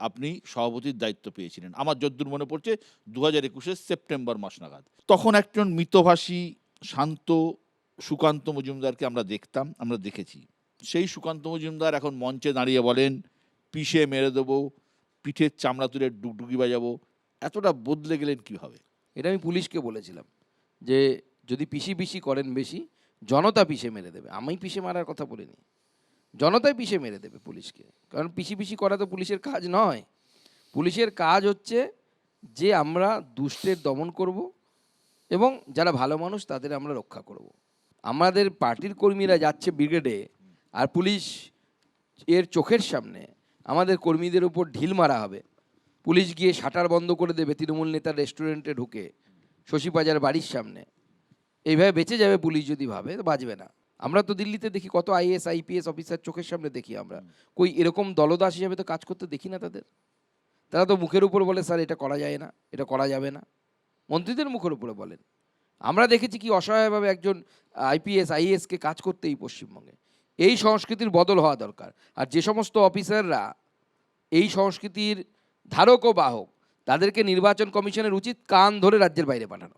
আপনি সভাপতির দায়িত্ব পেয়েছিলেন, আমার যদ্দূর মনে পড়ছে 2021 সেপ্টেম্বর মাস নাগাদ। তখন একজন মিতভাষী শান্ত সুকান্ত মজুমদারকে আমরা দেখেছি। সেই সুকান্ত মজুমদার এখন মঞ্চে দাঁড়িয়ে বলেন পিষে মেরে দেবো, পিঠের চামড়া তুলে ডুগডুগি বাজাবো। এতটা বদলে গেলেন কিভাবে? এটা আমি পুলিশকে বলেছিলাম যে যদি পিষি করেন বেশি, জনতা পিষে মেরে দেবে। আমি পিষে মারার কথা বলিনি, জনতাই পিষে মেরে দেবে পুলিশকে। কারণ পিষি করা তো পুলিশের কাজ নয়। পুলিশের কাজ হচ্ছে যে আমরা দুষ্টের দমন করব এবং যারা ভালো মানুষ তাদের আমরা রক্ষা করব। আমাদের পার্টির কর্মীরা যাচ্ছে ব্রিগেডে, আর পুলিশ এর চোখের সামনে আমাদের কর্মীদের উপর ঢিল মারা হবে। পুলিশ গিয়ে শাটার বন্ধ করে দেবে তৃণমূল নেতার রেস্টুরেন্টে ঢুকে, শশীবাজার বাড়ির সামনে। এইভাবে বেঁচে যাবে পুলিশ যদি ভাবে, তো বাঁচবে না। আমরা তো দিল্লিতে দেখি কত আইএস আইপিএস অফিসার চোখের সামনে দেখি আমরা, কই এরকম দলদাস হিসাবে তো কাজ করতে দেখি না তাদের। তারা তো মুখের উপর বলে স্যার এটা করা যায় না, এটা করা যাবে না, মন্ত্রীদের মুখের উপরে বলেন। আমরা দেখেছি কি অসহায়ভাবে একজন আইপিএস আইএসকে কাজ করতে এই পশ্চিমবঙ্গে। এই সংস্কৃতির বদল হওয়া দরকার। আর যে সমস্ত অফিসাররা এই সংস্কৃতির ধারক ও বাহক, তাদেরকে নির্বাচন কমিশনের উচিত কান ধরে রাজ্যের বাইরে পাঠানো।